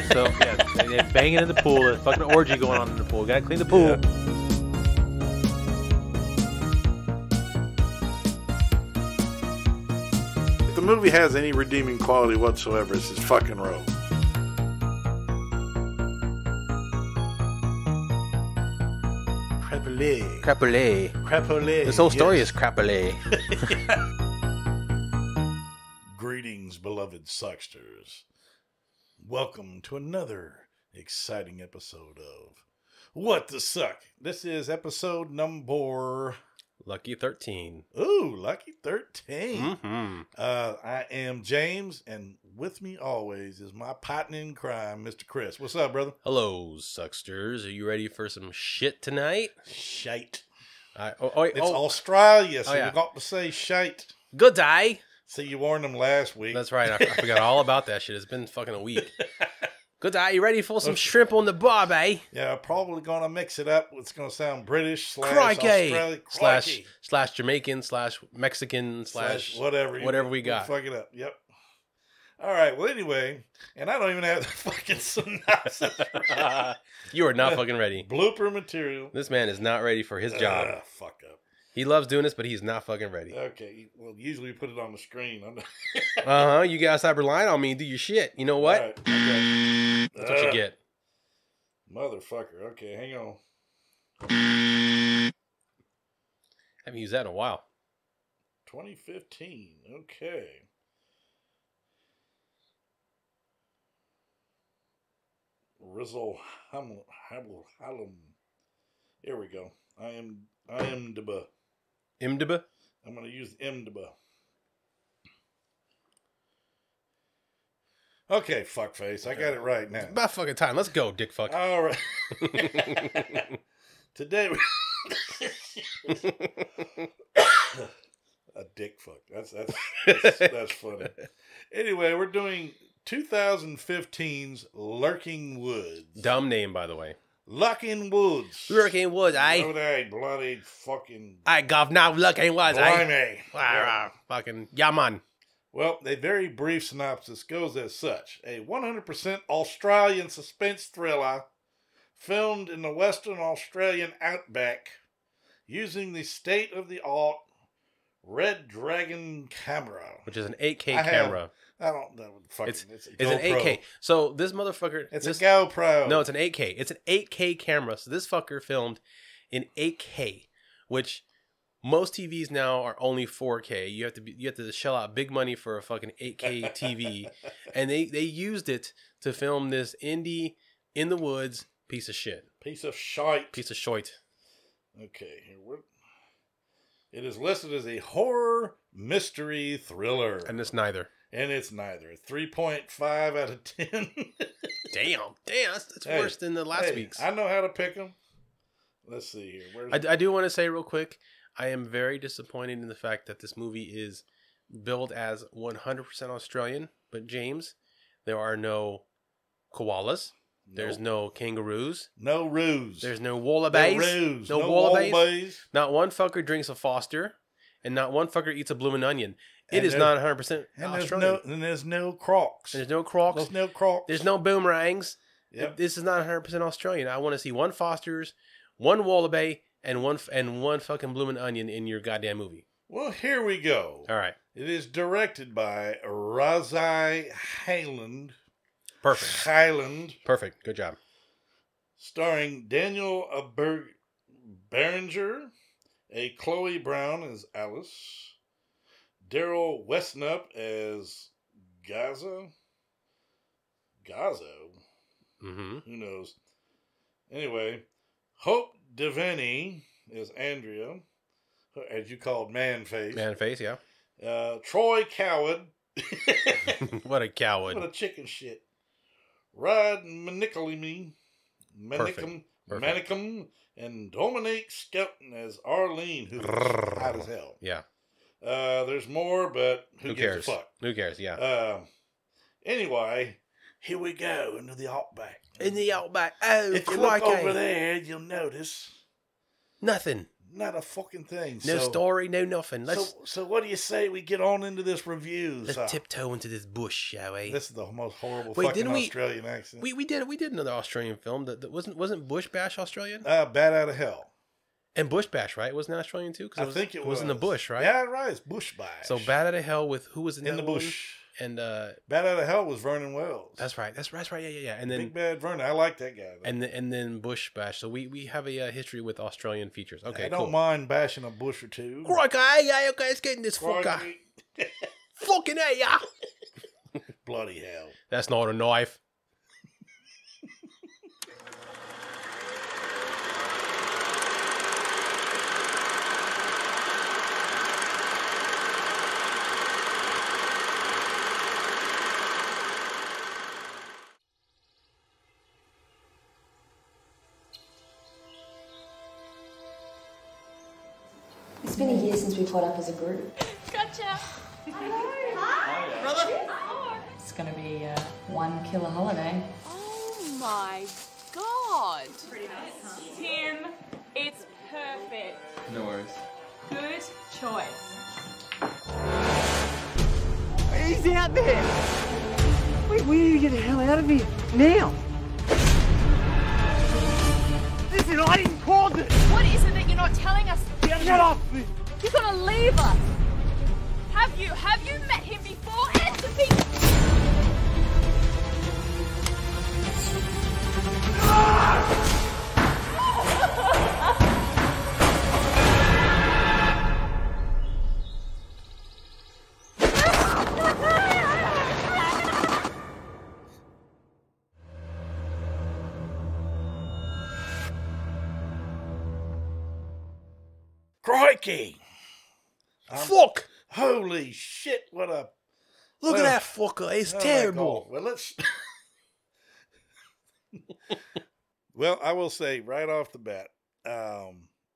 So, yeah, they're banging in the pool. There's a fucking orgy going on in the pool. Gotta clean the pool. Yeah. If the movie has any redeeming quality whatsoever, it's his fucking role. Crapulé. Crapulé. Crapulé. This whole story is crapulé. Greetings, beloved Sucksters. Welcome to another exciting episode of What the Suck. This is episode number... Lucky 13. Ooh, lucky 13. Mm-hmm. I am James, and with me always is my partner in crime, Mr. Chris. What's up, brother? Hello, Sucksters. Are you ready for some shit tonight? Shite. It's It's Australia, so Oh, yeah. you got to say shite. Good day. See, you warned them last week. That's right. I forgot all about that shit. It's been fucking a week. Good day. You ready for some shrimp on the barb, eh? Yeah, probably going to mix it up. It's going to sound British / Crikey. Australian. Crikey. Slash Jamaican / Mexican / whatever we got. Fuck it up. Yep. All right. Well, anyway, and I don't even have the fucking synopsis. You are not fucking ready. Blooper material. This man is not ready for his job. Fuck up. He loves doing this, but he's not fucking ready. Okay. Well, usually we put it on the screen. You guys stop relying on me and do your shit. You know what? All right. Okay. That's what you get. Motherfucker. Okay, hang on. I haven't used that in a while. 2015. Okay. Rizzle Hallam. Here we go. I am IMDb. IMDb? I'm going to use IMDb. Okay, fuckface. I got it right now. It's about fucking time. Let's go, dick fuck. All right. Today a dick fuck. That's funny. Anyway, we're doing 2015's Lurking Woods. Dumb name, by the way. Lurking Woods. Lurking Woods, eh? Oh, they bloody fucking... I governor Lurking Woods, eh? Blimey. Yeah. Fucking, yeah, man. Well, a very brief synopsis goes as such. A 100% Australian suspense thriller filmed in the Western Australian outback using the state-of-the-art Red Dragon camera. Which is an 8K camera. I don't know. It's a an GoPro. 8K. So this motherfucker... It's a GoPro. No, it's an 8K. It's an 8K camera. So this fucker filmed in 8K, which... Most TVs now are only 4K. You have to shell out big money for a fucking 8K TV, and they used it to film this indie in the woods piece of shit. Piece of shite. Okay, it is listed as a horror mystery thriller, And it's neither. And it's neither. 3.5 out of 10. Damn, that's worse than the last week's. I know how to pick them. Let's see here. I do want to say real quick. I am very disappointed in the fact that this movie is billed as 100% Australian. But James, there are no koalas. Nope. There's no kangaroos. No roos. There's no wallabies. No wallabies. Not one fucker drinks a Foster. And not one fucker eats a bloomin' onion. It is not 100% Australian. And there's no crocs. There's no crocs. There's no crocs. There's no boomerangs. Yep. This is not 100% Australian. I want to see one Foster's, one wallaby, and one fucking bloomin' onion in your goddamn movie. Well, here we go. All right. It is directed by Razai Hyland. Perfect. Perfect. Good job. Starring Daniel Berenger, a Chloe Brown as Alice, Daryl Westnup as Gazo. Mm-hmm. Who knows? Anyway, Hope Devaney is Andrea, as you called Man-Face. Man-Face, yeah. Troy Coward. What a coward. What a chicken shit. Rod Manicum, and Dominique Skelton as Arlene, who's hot as hell. Yeah. There's more, but who cares? Gives a fuck? Who cares? Yeah. Anyway, here we go into the outback. In the outback. Oh, if you look over there, you'll notice nothing. Not a fucking thing. No story, no nothing. So what do you say we get on into this review? Let's tiptoe into this bush, shall we? This is the most horrible fucking Australian accent. We did another Australian film that wasn't Bush Bash Australian? Bat Out of Hell. And Bush Bash, right? Wasn't that Australian too? I think it was in the bush, right? Yeah, right. It's Bush Bash. So Bat Out of Hell with who was in the bush? And Bat Out of Hell was Vernon Wells. That's right. Yeah. And then Big Bad Vernon. I like that guy. And then Bush Bash. So we have a history with Australian features. Okay, I don't mind bashing a bush or two. Crikey, yeah, okay, let's get in this fucker. Fucking hey, yeah. Bloody hell. That's not a knife. It's been a year since we caught up as a group. Gotcha. Hello. Hi. Brother. It's gonna be one killer holiday. Oh my god. Pretty nice, huh? Tim, it's perfect. No worries. Good choice. He's out there. We need to get the hell out of here now. Listen, I didn't cause it. What is it that you're not telling us? Get off me. You're gonna leave us. Have you met him before? Answer me. Crikey! Fuck! Holy shit! What a Look at that fucker. It's terrible. Well, let's. Well, I will say right off the bat,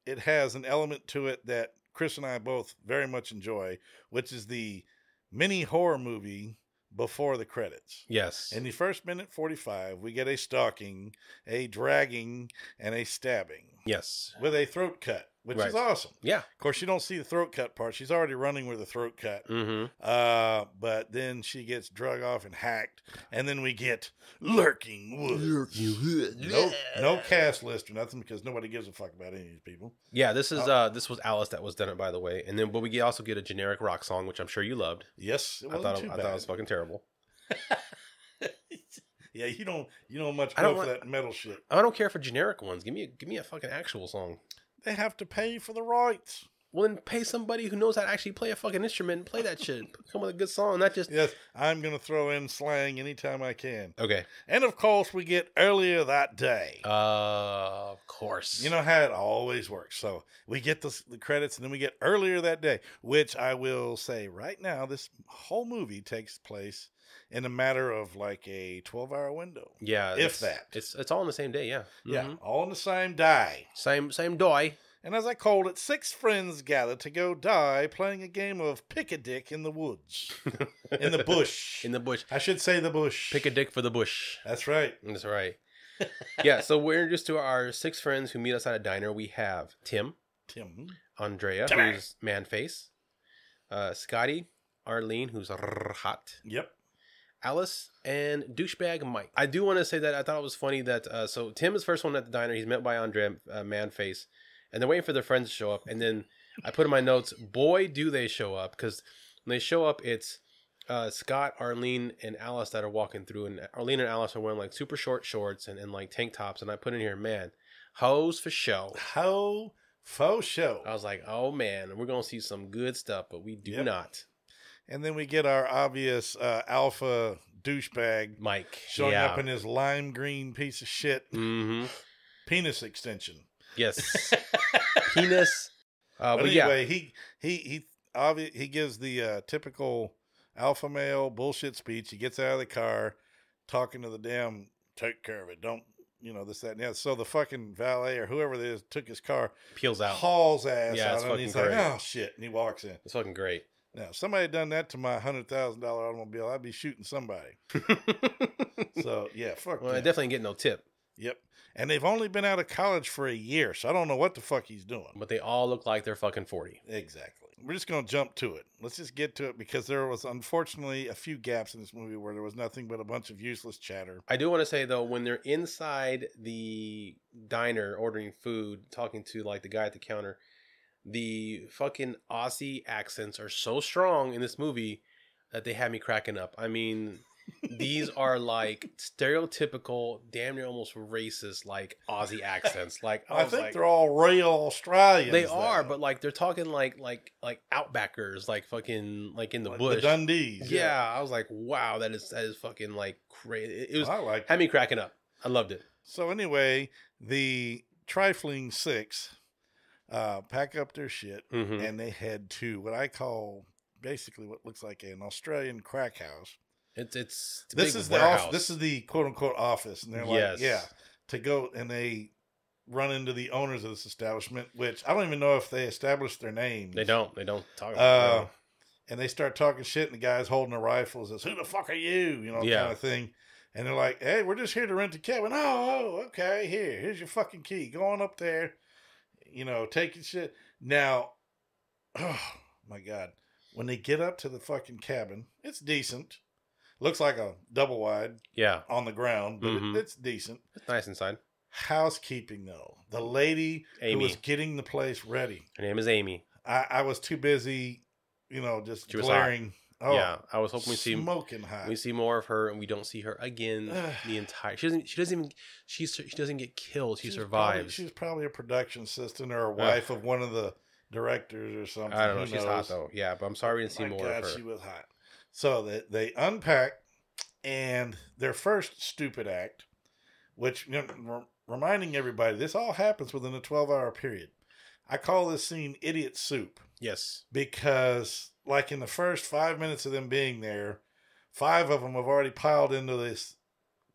it has an element to it that Chris and I both very much enjoy, which is the mini horror movie before the credits. Yes. In the first minute 45, we get a stalking, a dragging, and a stabbing. Yes. With a throat cut, which Right. is awesome. Yeah. Of course, you don't see the throat cut part. She's already running with a throat cut. Mm-hmm. But then she gets drug off and hacked, and then we get Lurking Woods. No cast list or nothing because nobody gives a fuck about any of these people. Yeah, this was Alice that was done it, by the way. And then, but we also get a generic rock song, which I'm sure you loved. Yes, it I thought it was fucking terrible. Yeah, you don't much go for that metal shit. I don't care for generic ones. Give me a fucking actual song. They have to pay for the rights. Well, then pay somebody who knows how to actually play a fucking instrument and play that shit. Come with a good song, not just... Yes, I'm going to throw in slang anytime I can. Okay. And, of course, we get Earlier That Day. Of course. You know how it always works. So we get the credits, and then we get Earlier That Day, which I will say right now, this whole movie takes place in a matter of like a 12-hour window. Yeah. If that. It's all on the same day, yeah. Mm-hmm. Yeah, all on the same day. Same day. And as I called it, 6 friends gather to go die playing a game of pick-a-dick in the woods. In the bush. In the bush. I should say the bush. Pick a dick for the bush. That's right. That's right. Yeah, so we're introduced to our 6 friends who meet us at a diner. We have Tim. Andrea, who's man-face. Scotty. Arlene, who's hot. Yep. Alice, and douchebag Mike. I do want to say that I thought it was funny that, so Tim is first one at the diner. He's met by Andrea, man-face. And they're waiting for their friends to show up. And then I put in my notes, boy, do they show up. Because when they show up, it's Scott, Arlene, and Alice that are walking through. And Arlene and Alice are wearing like super short shorts and like tank tops. And I put in here, man, hoes for show. Ho faux show. I was like, oh man, we're going to see some good stuff, but we do not. And then we get our obvious alpha douchebag Mike showing up in his lime green piece of shit penis extension. Yes. Penis. But anyway, he gives the typical alpha male bullshit speech. He gets out of the car talking to the damn take care of it. Don't, this, that, and the other. So the fucking valet or whoever it is took his car. Peels out. Hauls ass Yeah, out. And he's like, oh, shit. And he walks in. It's fucking great. Now, if somebody had done that to my $100,000 automobile, I'd be shooting somebody. So, yeah, fuck Well, I that. definitely get no tip. Yep. And they've only been out of college for a year, so I don't know what the fuck he's doing. But they all look like they're fucking 40. Exactly. We're just going to jump to it. Let's just get to it because there was unfortunately a few gaps in this movie where there was nothing but a bunch of useless chatter. I do want to say, though, when they're inside the diner ordering food, talking to like the guy at the counter, the fucking Aussie accents are so strong in this movie that they had me cracking up. I mean, these are like stereotypical, damn near almost racist, like Aussie accents. Like I think they're all real Australians. They are, but like they're talking like outbackers, like fucking like in the bush, the Dundees. Yeah, I was like, wow, that is fucking like crazy. It was I had me cracking up. I loved it. So anyway, the trifling six pack up their shit and they head to what I call basically what looks like an Australian crack house. It's this is warehouse. This is the quote unquote office, and they're like, yeah, to go, and they run into the owners of this establishment, which I don't even know if they established their names. They don't talk about it. And they start talking shit, and the guy's holding a rifle and says, "Who the fuck are you?" You know, kind of thing. And they're like, "Hey, we're just here to rent a cabin." Oh, okay, here's your fucking key. Go on up there, you know, take your shit. Now, oh my God, when they get up to the fucking cabin, it's decent. Looks like a double wide on the ground, but it's decent. It's nice inside. Housekeeping, though. The lady who was getting the place ready. Her name is Amy. I was too busy, you know, just glaring. Oh, yeah, I was hoping we see smoking hot. We see more of her, and we don't see her again. The entire she doesn't get killed. She survives. She's probably a production assistant or a wife of one of the directors or something. I don't know. She's hot though. Yeah, but I'm sorry we didn't see more of her. She was hot. So they unpack, and their first stupid act, which, you know, reminding everybody, this all happens within a 12-hour period. I call this scene idiot soup. Yes. Because, like, in the first 5 minutes of them being there, 5 of them have already piled into this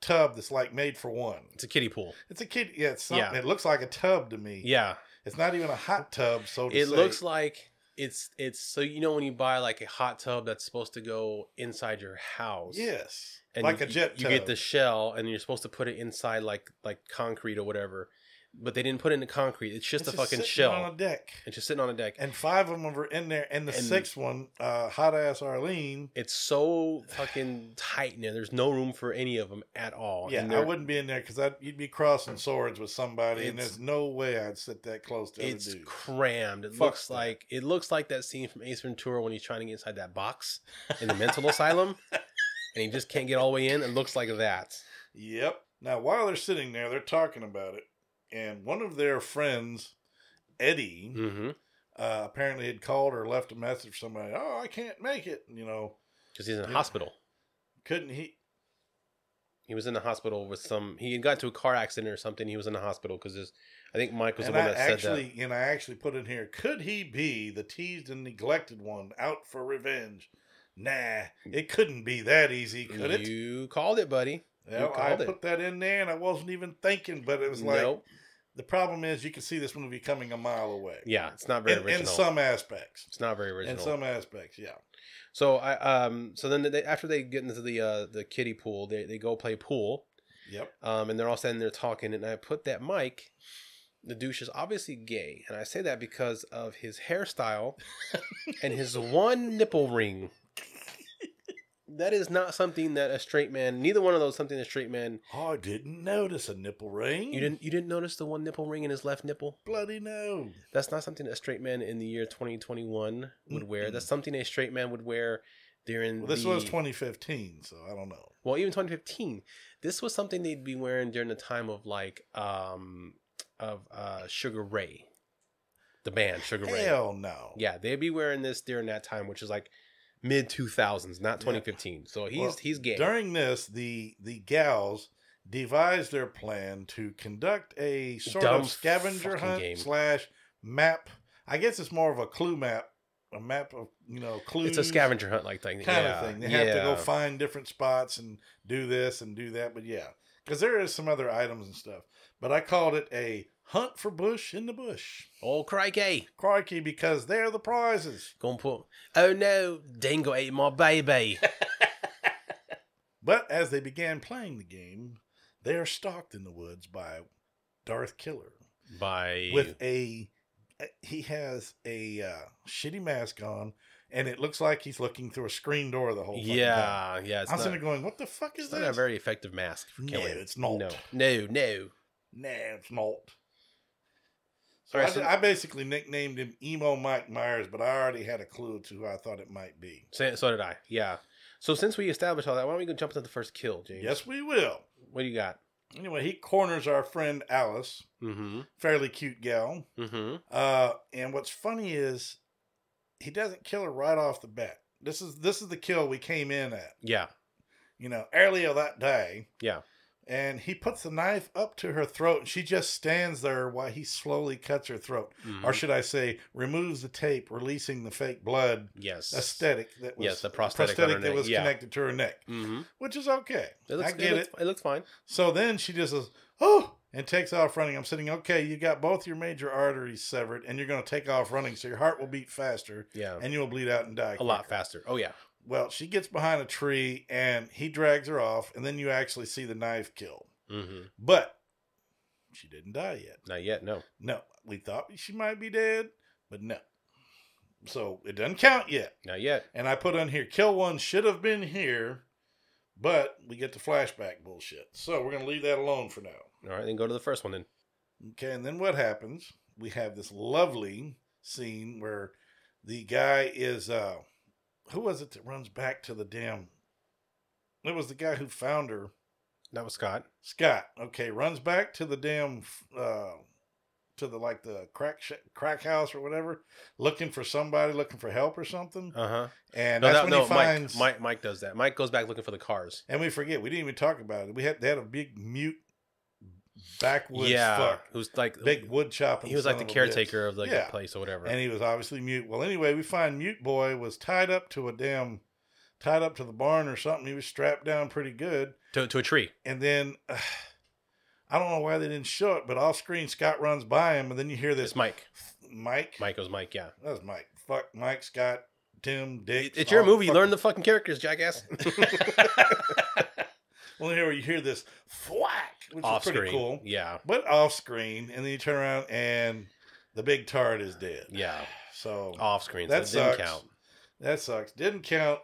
tub that's, like, made for one. It's a kiddie pool. It's a kid. Yeah, it's something. Yeah. It looks like a tub to me. Yeah. It's not even a hot tub, so to say. It looks like... It's so, you know, when you buy like a hot tub that's supposed to go inside your house. Yes. And like a jet tub. You get the shell and you're supposed to put it inside like concrete or whatever. But they didn't put it in the concrete. It's just a fucking shell. On a deck. It's just sitting on a deck. And 5 of them were in there. And the 6th one, hot ass Arlene. It's so fucking tight in there. There's no room for any of them at all. Yeah, I wouldn't be in there because you'd be crossing swords with somebody, and there's no way I'd sit that close to other dudes. It's crammed. It looks like that scene from Ace Ventura when he's trying to get inside that box in the mental asylum, and he just can't get all the way in. It looks like that. Yep. Now, while they're sitting there, they're talking about it. And one of their friends, Eddie, apparently had called or left a message for somebody. Oh, I can't make it, you know. Because he's in a hospital. Couldn't he? He was in the hospital with he had got into a car accident or something. He was in the hospital because I think Mike was the one that said that. And I actually put in here, could he be the teased and neglected one out for revenge? Nah, it couldn't be that easy, could it? You called it, buddy. Well, I put that in there, and I wasn't even thinking, but it was like, nope. The problem is you can see this movie coming a mile away. Yeah, it's not very original. In some aspects. It's not very original. In some aspects, yeah. So so then after they get into the kiddie pool, they go play pool. Yep. And they're all standing there talking, and I put that Mike, the douche, is obviously gay, and I say that because of his hairstyle and his one nipple ring. That is not something that a straight man. Neither one of those something a straight man. Oh, I didn't notice a nipple ring. You didn't notice the one nipple ring in his left nipple? Bloody no. That's not something a straight man in the year 2021 would wear. That's something a straight man would wear during. Well, this was 2015, so I don't know. Well, even 2015, this was something they'd be wearing during the time of like Sugar Ray, the band Sugar Ray. Hell no. Yeah, they'd be wearing this during that time, which is like mid 2000s, not 2015. So he's gay. During this, the gals devised their plan to conduct a sort of scavenger hunt / map. I guess it's more of a clue map. A map of, you know, clues. It's a scavenger hunt like thing. Kind of thing. They have to go find different spots and do this and do that. But yeah, because there is some other items and stuff. But I called it a hunt for bush in the bush. Oh, crikey. Crikey, because they're the prizes. Go and put, oh no, Dingo ate my baby. But as they began playing the game, They are stalked in the woods by Darth Killer. He has a shitty mask on, and it looks like he's looking through a screen door the whole fucking time. Yeah. I'm sitting there going, what the fuck is It's this? not a very effective mask for killing. No, it's not. No. Nah, it's not. So, All right, I basically nicknamed him Emo Mike Myers, but I already had a clue to who I thought it might be. So did I. Yeah. So since we established all that, why don't we go jump into the first kill, James? Yes, we will. What do you got? Anyway, he corners our friend Alice. Mm-hmm. Fairly cute gal. Mm-hmm. And what's funny is he doesn't kill her right off the bat. This is the kill we came in at. Yeah. Earlier that day. Yeah. And he puts the knife up to her throat, and she just stands there while he slowly cuts her throat. Mm-hmm. Or should I say, removes the tape, releasing the fake blood aesthetic that was the prosthetic that was connected to her neck. Mm-hmm. Which is okay. I get it. It looks fine. So then she just says, oh, and takes off running. I'm sitting, okay, you got both your major arteries severed, and you're going to take off running, so your heart will beat faster, and you will bleed out and die a lot faster. Oh, yeah. Well, she gets behind a tree, and he drags her off, and then you actually see the knife kill. Mm-hmm. But she didn't die yet. Not yet, no. No, we thought she might be dead, but no. So it doesn't count yet. Not yet. And I put on here, kill one should have been here, but we get the flashback bullshit. So we're going to leave that alone for now. All right, then go to the first one then. Okay, and then what happens? We have this lovely scene where the guy is, who was it that runs back to the damn, it was the guy who found her. That was Scott. Scott, okay, runs back to the damn, to the crack house or whatever, looking for somebody, looking for help or something. Uh-huh. And that's when he finds... Mike does that. Mike goes back looking for the cars. And we forget, we didn't even talk about it. They had a big mute backwoods fuck. Who's like... Big wood chopping. He was like the caretaker of the place or whatever. And he was obviously mute. Well, anyway, we find Mute Boy was tied up to the barn or something. He was strapped down pretty good. To a tree. And then, I don't know why they didn't show it, but off screen, Scott runs by him, and then you hear this. It's Mike. Mike? It was Mike, yeah. That was Mike. Fuck Mike, Scott, Tim, Dick. It's your movie. Learn the fucking characters, jackass. Well, here you hear this thwack, which off is pretty screen. cool. Yeah. But off screen, and then you turn around, and the big tart is dead. Yeah. So off screen. That so it didn't count. That sucks. Didn't count.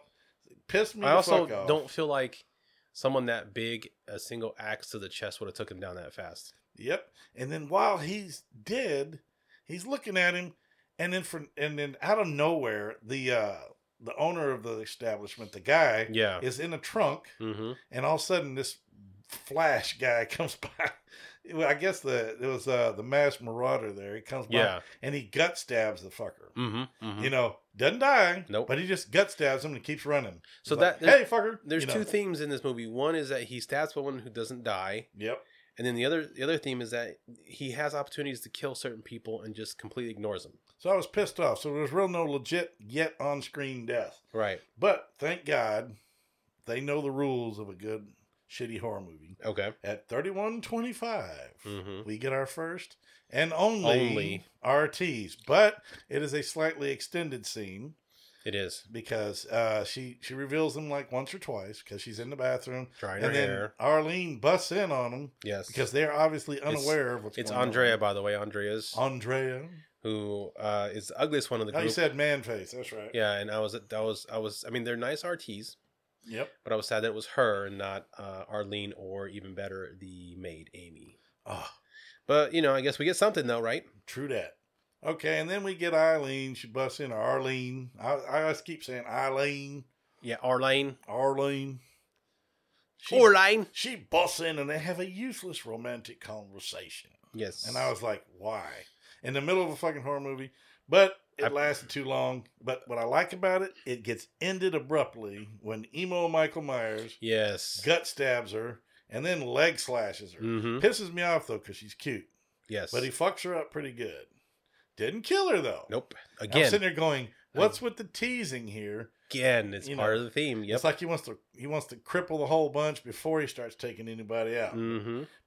Pissed me I the fuck also off. don't feel like someone that big, a single axe to the chest would have took him down that fast. Yep. And then while he's dead, he's looking at him, and then out of nowhere, the owner of the establishment, the guy, is in a trunk, and all of a sudden this Flash guy comes by. I guess it was the masked marauder there. He comes by and he gut stabs the fucker. Doesn't die. Nope. But he just gut stabs him and keeps running. So He's hey fucker. There's two themes in this movie. One is that he stabs someone who doesn't die. Yep. And then the other theme is that he has opportunities to kill certain people and just completely ignores them. So I was pissed off. So there was no legit yet on screen death. Right. But thank God they know the rules of a good shitty horror movie. Okay. At 31:25, we get our first and only RTs, but it is a slightly extended scene. It is because she reveals them like once or twice because she's in the bathroom, drying and her then hair. Arlene busts in on them. Yes, because they're obviously unaware of what's going on. It's Andrea, by the way. Andrea, who is the ugliest one of the group. Oh, you said man face. That's right. Yeah, and I was. I mean, they're nice RTs. Yep. But I was sad that it was her and not Arlene, or even better, the maid Amy. Oh. But I guess we get something though, right? True that. Okay, and then we get Eileen. She busts in, or Arlene. I just keep saying Eileen. Yeah, Arlene. Arlene. She busts in, and they have a useless romantic conversation. Yes. And I was like, why? In the middle of a fucking horror movie. But it lasted too long. But what I like about it, it gets ended abruptly when emo Michael Myers gut stabs her and then leg slashes her. Pisses me off, though, because she's cute. Yes. But he fucks her up pretty good. Didn't kill her, though. Nope. Again. I'm sitting there going, what's with the teasing here? Again, it's part of the theme. Yep. It's like he wants to cripple the whole bunch before he starts taking anybody out.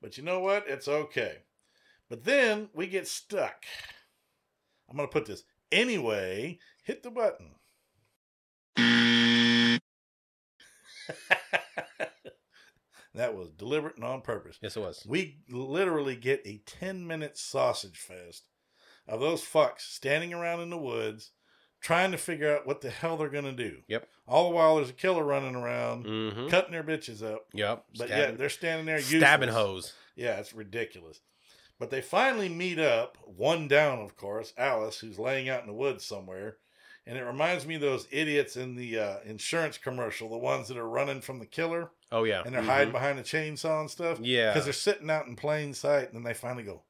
But you know what? It's okay. But then we get stuck. I'm going to put this. Anyway, hit the button. That was deliberate and on purpose. Yes, it was. We literally get a 10-minute sausage fest of those fucks standing around in the woods trying to figure out what the hell they're going to do. Yep. All the while there's a killer running around, Mm-hmm. cutting their bitches up. Yep. But yeah, they're standing there stabbing useless. hoes. Yeah, it's ridiculous. But they finally meet up, one down, of course, Alice, who's laying out in the woods somewhere. And it reminds me of those idiots in the insurance commercial, the ones that are running from the killer. Oh, yeah. And they're hiding behind the chainsaw and stuff. Yeah. Because they're sitting out in plain sight, and then they finally go,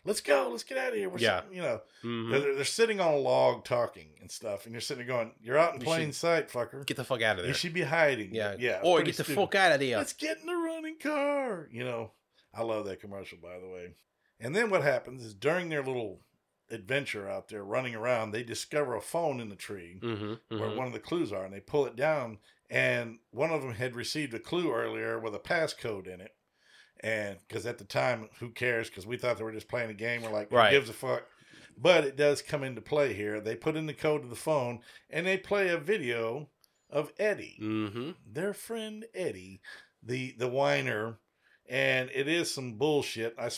let's go, let's get out of here. We're you know, they're sitting on a log talking and stuff, and you're sitting there going, you're out in plain sight, fucker. Get the fuck out of there. You should be hiding. Yeah. Yeah. Or get the fuck out of there. Let's get in the running car. You know, I love that commercial, by the way. And then what happens is during their little adventure out there running around, they discover a phone in the tree where one of the clues are, and they pull it down, and one of them had received a clue earlier with a passcode in it. And because at the time, who cares? Because we thought they were just playing a game. We're like, who gives a fuck? But it does come into play here. They put in the code to the phone, and they play a video of Eddie, their friend Eddie, the whiner. And it is some bullshit. I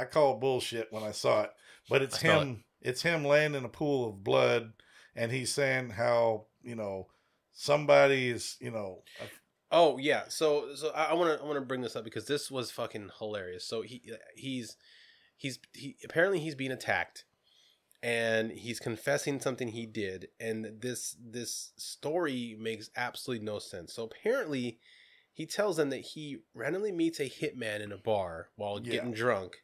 call it bullshit when I saw it, but it's him. It's him laying in a pool of blood, and he's saying how, you know, somebody is, you know. Oh yeah. So I want to bring this up because this was fucking hilarious. So he's apparently he's being attacked, and he's confessing something he did, and this story makes absolutely no sense. So apparently, he tells them that he randomly meets a hitman in a bar while getting drunk,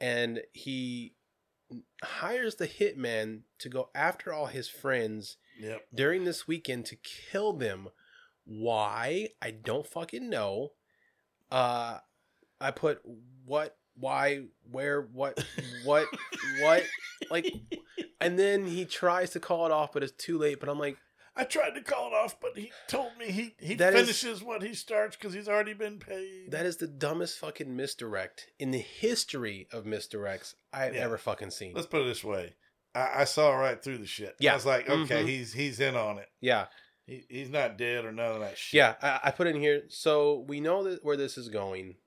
and he hires the hitman to go after all his friends during this weekend to kill them. Why? I don't fucking know. I put what, why, where, what, like, and then he tries to call it off, but it's too late. But I'm like, I tried to call it off, but he told me he finishes what he starts because he's already been paid. That is the dumbest fucking misdirect in the history of misdirects I've ever fucking seen. Let's put it this way. I saw right through the shit. Yeah. I was like, okay, he's in on it. Yeah. He's not dead or none of that shit. Yeah, I put in here. So we know that where this is going.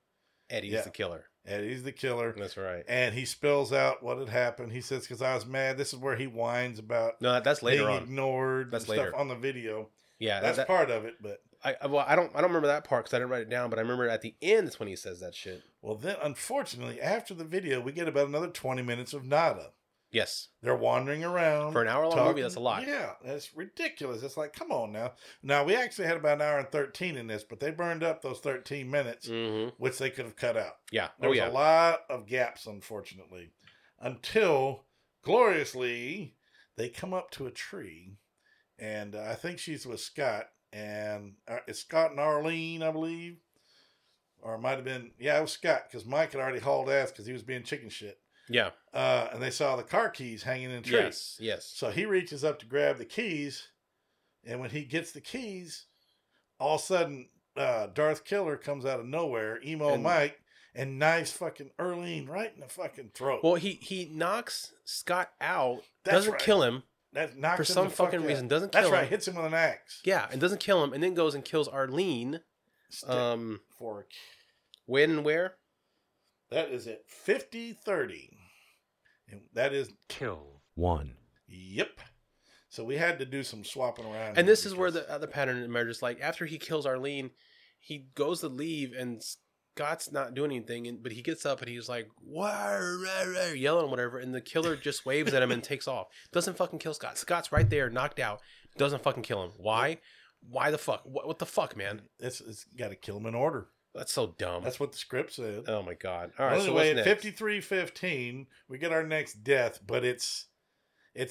Eddie's the killer. Eddie's the killer. That's right. And he spills out what had happened. He says, because I was mad. This is where he whines about that's later being on. ignored. That's and later stuff on the video. Yeah, that's part of it. But I don't remember that part because I didn't write it down. But I remember at the end that's when he says that shit. Well, then unfortunately, after the video, we get about another 20 minutes of nada. Yes. They're wandering around. For an hour-long movie, that's a lot. Yeah, that's ridiculous. It's like, come on now. Now, we actually had about an hour and 13 in this, but they burned up those 13 minutes, which they could have cut out. Yeah. There was a lot of gaps, unfortunately, until, gloriously, they come up to a tree, and I think she's with Scott, and it's Scott and Arlene, I believe. Or it might have been, it was Scott, because Mike had already hauled ass because he was being chicken shit. Yeah. And they saw the car keys hanging in a tree. Yes. So he reaches up to grab the keys, and when he gets the keys, all of a sudden, Darth Killer comes out of nowhere, Mike, and knives fucking Earlene right in the fucking throat. Well, he knocks Scott out, doesn't kill him. That knocks for some fucking reason, doesn't kill him. That's right, hits him with an axe. Yeah, and doesn't kill him, and then goes and kills Arlene. Fork. When and where? That is at 50-30. And that is kill one. Yep. So we had to do some swapping around. And this is where the other pattern emerges. Like after he kills Arlene, he goes to leave and Scott's not doing anything. But he gets up and he's like, yelling or whatever. And the killer just waves at him and takes off. Doesn't fucking kill Scott. Scott's right there, knocked out. Doesn't fucking kill him. Why? Why the fuck? What the fuck, man? It's got to kill him in order. That's so dumb. That's what the script said. Oh my god! All right. Anyway, so at 53:15, we get our next death, but it's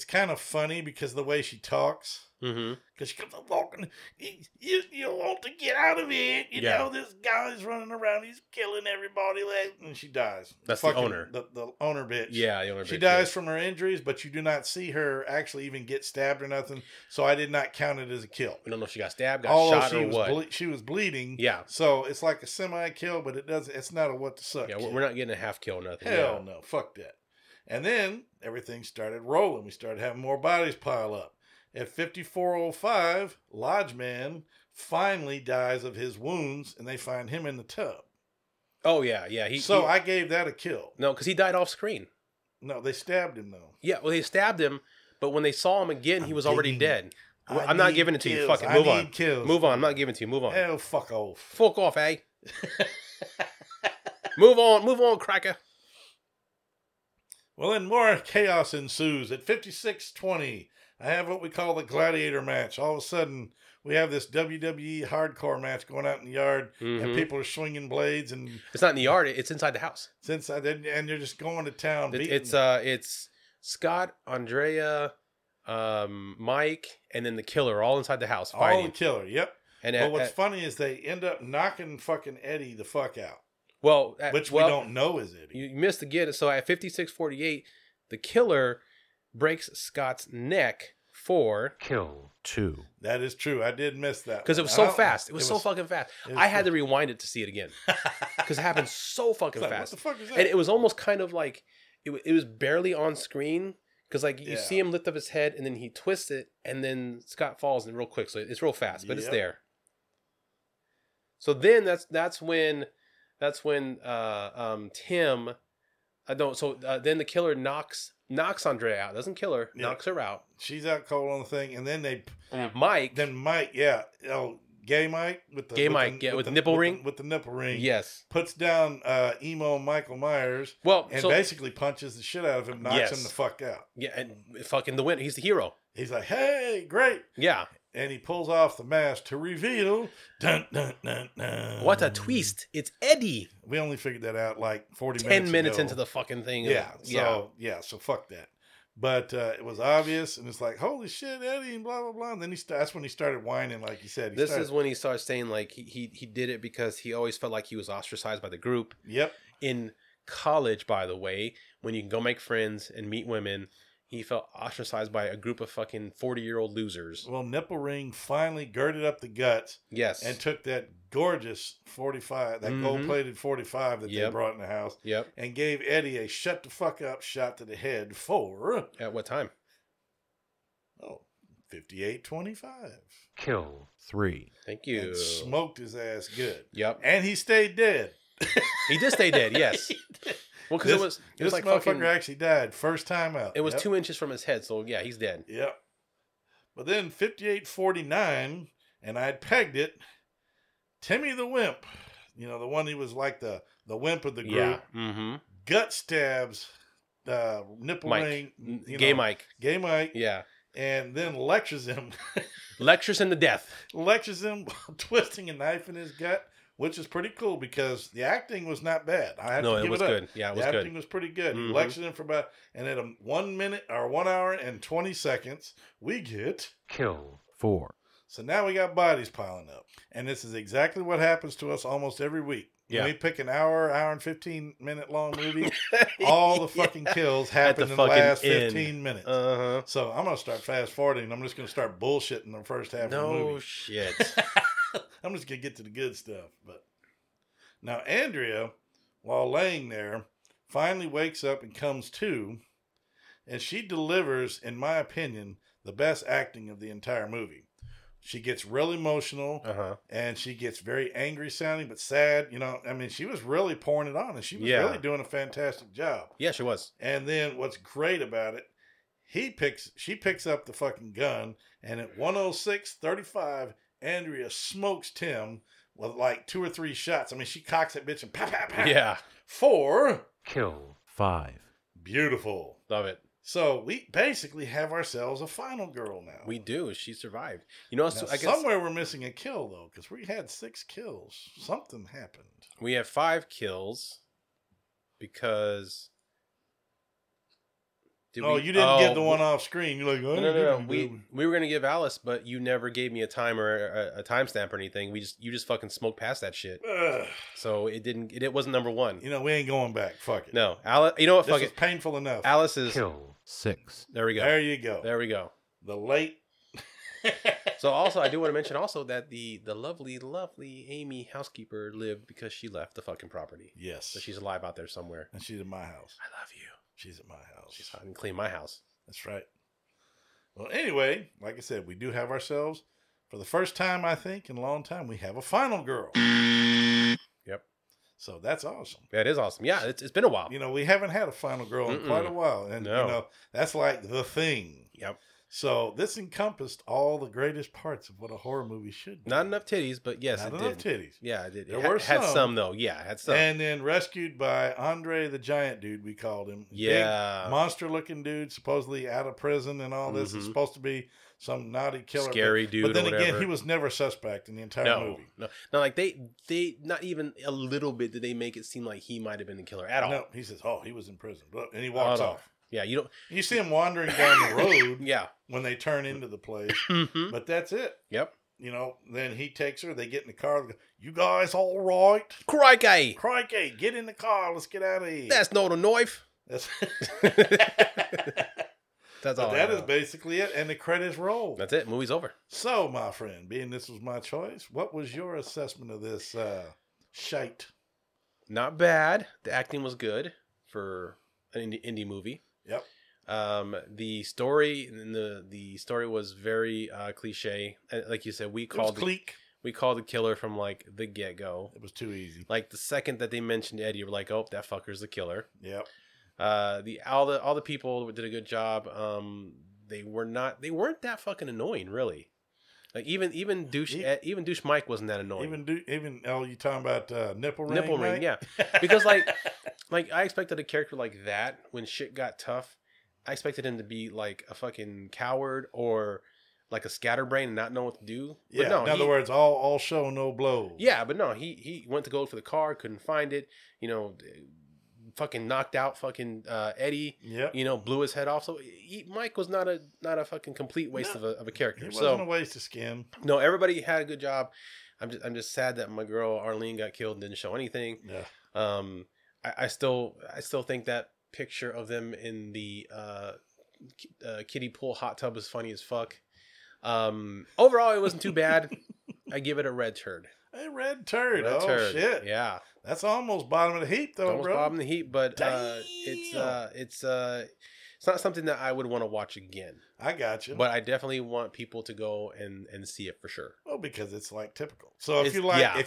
kind of funny because the way she talks. Because she comes up walking, you want to get out of here. You know, this guy's running around, he's killing everybody, and she dies. That's the owner. The owner bitch. Yeah, the owner bitch. She dies from her injuries, but you do not see her actually even get stabbed or nothing, so I did not count it as a kill. We don't know if she got stabbed, shot, or what. She was bleeding. Yeah. So it's like a semi-kill, but it's not a what the suck. Yeah, kill. We're not getting a half kill or nothing. Hell no. Fuck that. And then everything started rolling. We started having more bodies pile up. At 54:05, Lodge Man finally dies of his wounds, and they find him in the tub. Oh yeah. I gave that a kill. No, because he died off screen. No, they stabbed him though. Yeah, well, they stabbed him, but when they saw him again, he was already dead. I'm not giving it to you. Fuck it. Move on. Move on. I'm not giving it to you. Move on. Hell, fuck off. Fuck off, eh? Move on, cracker. Well, then more chaos ensues. At 56:20, I have what we call the gladiator match. All of a sudden, we have this WWE hardcore match going out in the yard, and people are swinging blades. And it's not in the yard; it's inside the house. It's inside, and they're just going to town. It's Scott, Andrea, Mike, and then the Killer, all inside the house fighting. All the Killer, yep. And what's funny is they end up knocking fucking Eddie the fuck out. Well, which we don't know is Eddie. You missed again. So at 56:48, the Killer breaks Scott's neck for kill 2. That is true. I did miss that because it was so fast. It was so fucking fast. I had to rewind it to see it again because it happened so fucking fast. What the fuck is that? And it was almost kind of like it was barely on screen because like you see him lift up his head and then he twists it and then Scott falls in real quick. So it's real fast, but it's there. So then that's when Tim then the Killer knocks Andrea out. Doesn't kill her, knocks her out. She's out cold on the thing, and then Mike, gay Mike with the nipple ring, with the nipple ring, yes, puts down emo Michael Myers, and basically punches the shit out of him, knocks him the fuck out. Yeah, and fucking the win. He's the hero. He's like, hey, great, yeah. And he pulls off the mask to reveal, dun, dun, dun, dun. What a twist. It's Eddie. We only figured that out like 40 10 minutes into the fucking thing. So fuck that. But it was obvious, and it's like, holy shit, Eddie, and blah, blah, blah. And then that's when he started whining, like you said. This is when he started saying, like, he did it because he always felt like he was ostracized by the group. Yep. In college, by the way, when you can go make friends and meet women, he felt ostracized by a group of fucking 40-year-old losers. Well, Nipple Ring finally girded up the guts. Yes. And took that gorgeous 45, that gold-plated 45 that they brought in the house. Yep. And gave Eddie a shut the fuck up shot to the head for... At what time? 58:25. Kill 3. Thank you. And smoked his ass good. Yep. And he stayed dead. He did stay dead, yes. Well, because it was like motherfucker fucking, actually died first time out. It was 2 inches from his head, so yeah, he's dead. Yep. But then 58:49, and I'd pegged it. Timmy the Wimp, the one he was like the wimp of the group. Yeah. Mm-hmm. Gut stabs, nipple ring, gay Mike. Gay Mike. Yeah. And then lectures him. Lectures him to death. Lectures him while twisting a knife in his gut. Which is pretty cool because the acting was not bad. I had to give it was up. Good. Yeah, it was good. The acting was pretty good. He lectured him for and at 1 minute or 1 hour and 20 seconds, we get kill 4. So now we got bodies piling up. And this is exactly what happens to us almost every week. Yeah. When we pick an hour and 15-minute long movie, all the fucking kills happen in the last 15 minutes. Uh-huh. So I'm going to start fast forwarding. I'm just going to start bullshitting the first half of the movie. No shit. I'm just going to get to the good stuff. But now Andrea, while laying there, finally wakes up and comes to, and she delivers, in my opinion, the best acting of the entire movie. She gets real emotional, and she gets very angry sounding, but sad. She was really pouring it on, and she was really doing a fantastic job. Yeah, she was. And then what's great about it, she picks up the fucking gun, and at 106:35, Andrea smokes Tim with like 2 or 3 shots. She cocks that bitch and pow, pow, pow. Yeah. 4. Kill 5. Beautiful. Love it. So we basically have ourselves a final girl now. We do. She survived. I guess somewhere we're missing a kill though, because we had 6 kills. Something happened. We have 5 kills because. You didn't get the one off screen. You're like, no. We were gonna give Alice, but you never gave me a time or a timestamp or anything. You just fucking smoked past that shit. So it wasn't number 1. We ain't going back. Fuck it. No, Alice. You know what? Fuck it. Painful enough. Alice is kill 6. There we go. There you go. There we go. The late. So also, I do want to mention also that the lovely Amy housekeeper lived because she left the fucking property. Yes. So she's alive out there somewhere. And she's in my house. I love you. She's at my house. She's helping clean my house. That's right. Well, anyway, like I said, we do have ourselves For the first time, I think, in a long time, we have a final girl. Yep. So that's awesome. That is awesome. Yeah, it's been a while. You know, we haven't had a final girl in quite a while. And, No. you know, that's like the thing. Yep. So this encompassed all the greatest parts of what a horror movie should be. Not enough titties, but yes, Not it enough did. titties. Yeah, it did. There It were had some. some, though. Yeah, it had some. And then rescued by Andre the Giant Dude, we called him. Yeah. Big monster-looking dude, supposedly out of prison and all this. It's supposed to be some naughty killer. Scary dude But then or again, whatever. he was never a suspect in the entire no, movie. no, like they not even a little bit did they make it seem like he might have been the killer at all. No, he says, "Oh, he was in prison," and he walks no. off. Yeah, you don't. You see him wandering down the road Yeah. when they turn into the place, Mhm. but that's it. Yep. You know, then he takes her. They get in the car. They go, "You guys all right? Crikey! Crikey, get in the car. Let's get out of here." That's not a knife. That's That's but all. that is basically it, and the credits roll. That's it. Movie's over. So, my friend, being this was my choice, what was your assessment of this shite? Not bad. The acting was good for an indie movie. Yep. The story and the story was very cliche. Like you said, we called the killer from like the get go. It was too easy. Like the second that they mentioned Eddie, we're like, oh, that fucker's the killer. Yep. All the people did a good job. They weren't that fucking annoying, really. Like even douche Mike wasn't that annoying. Even you talking about nipple ring? Nipple ring, Mike? yeah. Because like I expected a character like that when shit got tough. I expected him to be like a fucking coward or like a scatterbrain and not know what to do. But Yeah. no, in other words, all show, no blow. yeah, but no, he went to go for the car, couldn't find it. You know, fucking knocked out fucking Eddie. Yep. You know, blew his head off. So Mike was not a fucking complete waste of a character. It wasn't a waste of skin. No, everybody had a good job. I'm just sad that my girl Arlene got killed and didn't show anything. Yeah. I still think that picture of them in the kiddie pool hot tub is funny as fuck. Overall, it wasn't too bad. I give it a red turd. A red turd. Red turd. Shit. Yeah. That's almost bottom of the heap, though, Almost bro. bottom of the heap, but it's not something that I would want to watch again. I got you. But I definitely want people to go and see it for sure. Well, because it's like typical. So if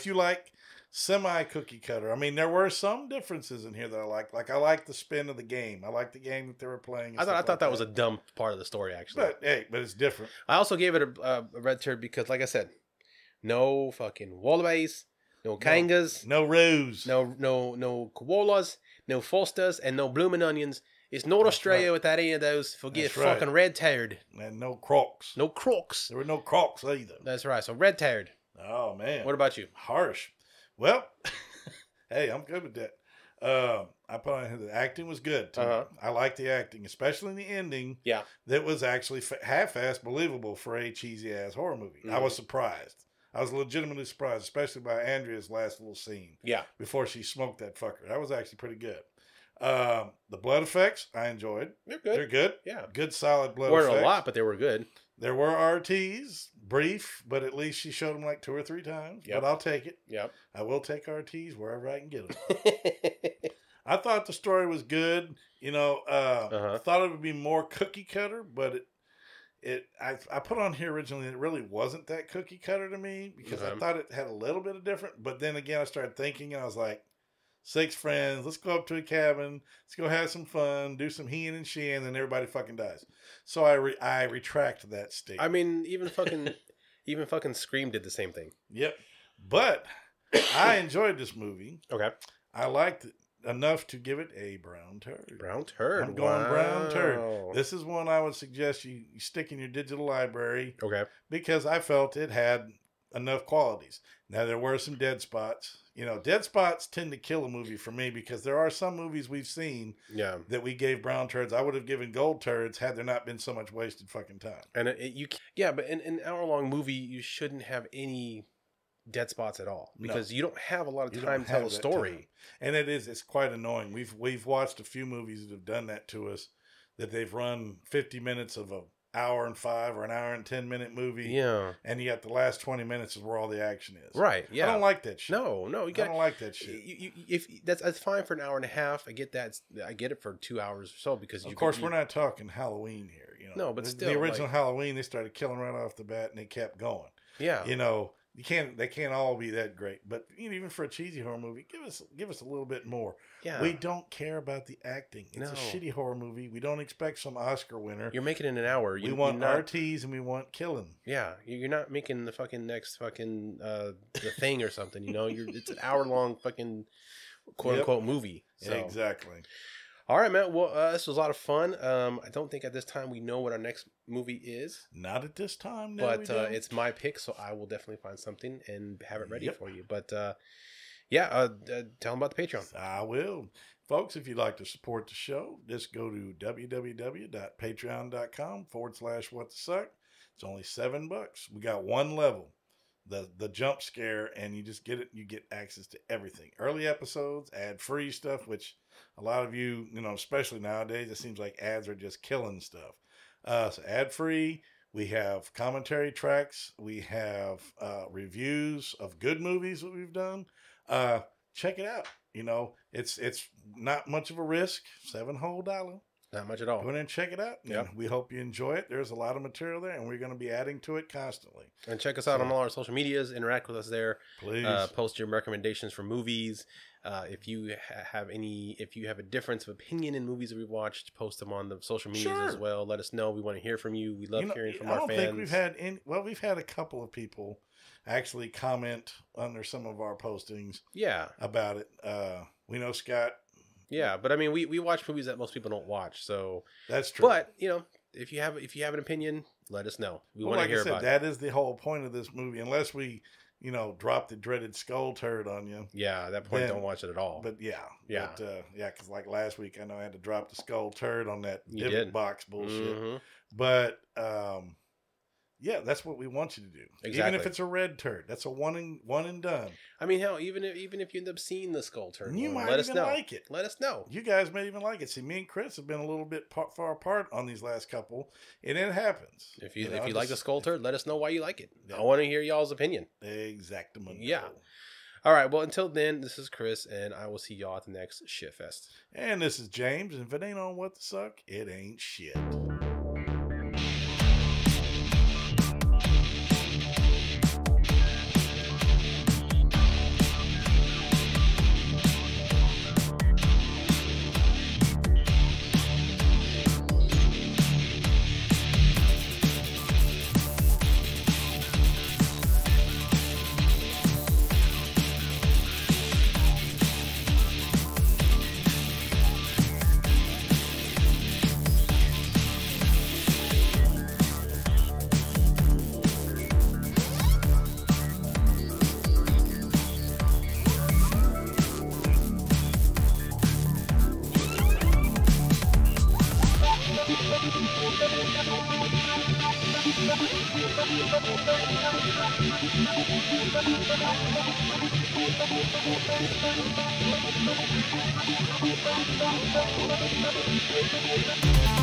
you like semi cookie cutter, I mean, there were some differences in here that I like. Like I like the spin of the game. I like the game that they were playing. I thought that was a dumb part of the story, actually. But it's different. I also gave it a red turd because, like I said, no fucking wallabies, no kangas, no roos, no koalas, no fosters, and no blooming onions. It's not Australia without any of those. Forget fucking red turd. And no crocs. No crocs. There were no crocs either. That's right. So red turd. Oh man. What about you? Harsh. Well, hey, I'm good with that. I put on here the acting was good. Too. I like the acting, especially in the ending. Yeah. That was actually half-assed believable for a cheesy-ass horror movie. I was surprised. I was legitimately surprised, especially by Andrea's last little scene. Yeah. Before she smoked that fucker. That was actually pretty good. The blood effects, I enjoyed. They're good. Yeah. Good, solid blood Weren't effects. a lot, but they were good. There were RTs, brief, but at least she showed them like 2 or 3 times. Yep. But I'll take it. Yep. I will take RTs wherever I can get them. I thought the story was good. You know, thought it would be more cookie cutter, but I put on here originally it really wasn't that cookie cutter to me because I thought it had a little bit of different. But then again, I started thinking and I was like, 6 friends, let's go up to a cabin, let's go have some fun, do some heeing and sheeing, and then everybody fucking dies. So I retract that statement. I mean, even fucking Scream did the same thing. Yep. But I enjoyed this movie. Okay. I liked it enough to give it a brown turd. Brown turd. I'm going brown turd. This is one I would suggest you stick in your digital library. Okay. Because I felt it had enough qualities. Now, there were some dead spots. You know, dead spots tend to kill a movie for me because there are some movies we've seen that we gave brown turds. I would have given gold turds had there not been so much wasted fucking time. And but in an hour-long movie, you shouldn't have any dead spots at all because you don't have a lot of time to tell a story. Time. And it's quite annoying. We've watched a few movies that have done that to us, that they've run 50 minutes of a hour and 5 or an hour and 10-minute movie. Yeah. And yet the last 20 minutes is where all the action is. Right. Yeah. I don't like that shit. No, I don't like that shit. If that's fine for an hour and a half. I get that. I get it for 2 hours or so because of course we're not talking Halloween here. You know. No, but still, the original Halloween they started killing right off the bat and they kept going. Yeah. You know, they can't all be that great. But even for a cheesy horror movie, give us a little bit more. Yeah. We don't care about the acting. It's a No. shitty horror movie. We don't expect some Oscar winner. You're making it in an hour. We want RTs and we want killing. Yeah, you're not making the fucking next fucking the Thing or something. You know, it's an hour long fucking quote unquote movie. So. Exactly. All right, man. Well, this was a lot of fun. I don't think at this time we know what our next movie is. Not at this time, no, but it's my pick, so I will definitely find something and have it ready for you. But tell them about the Patreon. I will. Folks, if you'd like to support the show, just go to www.patreon.com/whatthesuck. It's only $7. We got one level, the jump scare, and you just get it. You get access to everything. Early episodes, ad-free stuff, which a lot of you, especially nowadays, it seems like ads are just killing stuff. So ad-free. We have commentary tracks. We have reviews of good movies that we've done. Check it out. It's not much of a risk. $7 whole. Not much at all. Go in and check it out. Yep. We hope you enjoy it. There's a lot of material there, and we're going to be adding to it constantly. And check us out on all our social medias. Interact with us there. Please. Post your recommendations for movies. If you have a difference of opinion in movies that we've watched, post them on the social medias as well. Let us know. We want to hear from you. We love hearing from our fans. I don't think we've had a couple of people actually comment under some of our postings. Yeah. About it. We know Scott. Yeah, but I mean, we watch movies that most people don't watch, so that's true. But if you have an opinion, let us know. We want to hear about it. That is the whole point of this movie. Unless we, drop the dreaded skull turd on you. Yeah, at that point, don't watch it at all. But because like last week, I know I had to drop the skull turd on that divot box bullshit. Mm-hmm. But yeah, that's what we want you to do. Exactly. Even if it's a red turd, that's a one and done. I mean, hell, even if you end up seeing the skull turd, you might let us even know. like it. Let us know. You guys may even like it. See, me and Chris have been a little bit far apart on these last couple, and it happens. If you like the skull turd, let us know why you like it. Yeah. I want to hear y'all's opinion. Exactly. Yeah. All right. Well, until then, this is Chris, and I will see y'all at the next Shit Fest. And this is James, and if it ain't on What the Suck, it ain't shit. Thank you.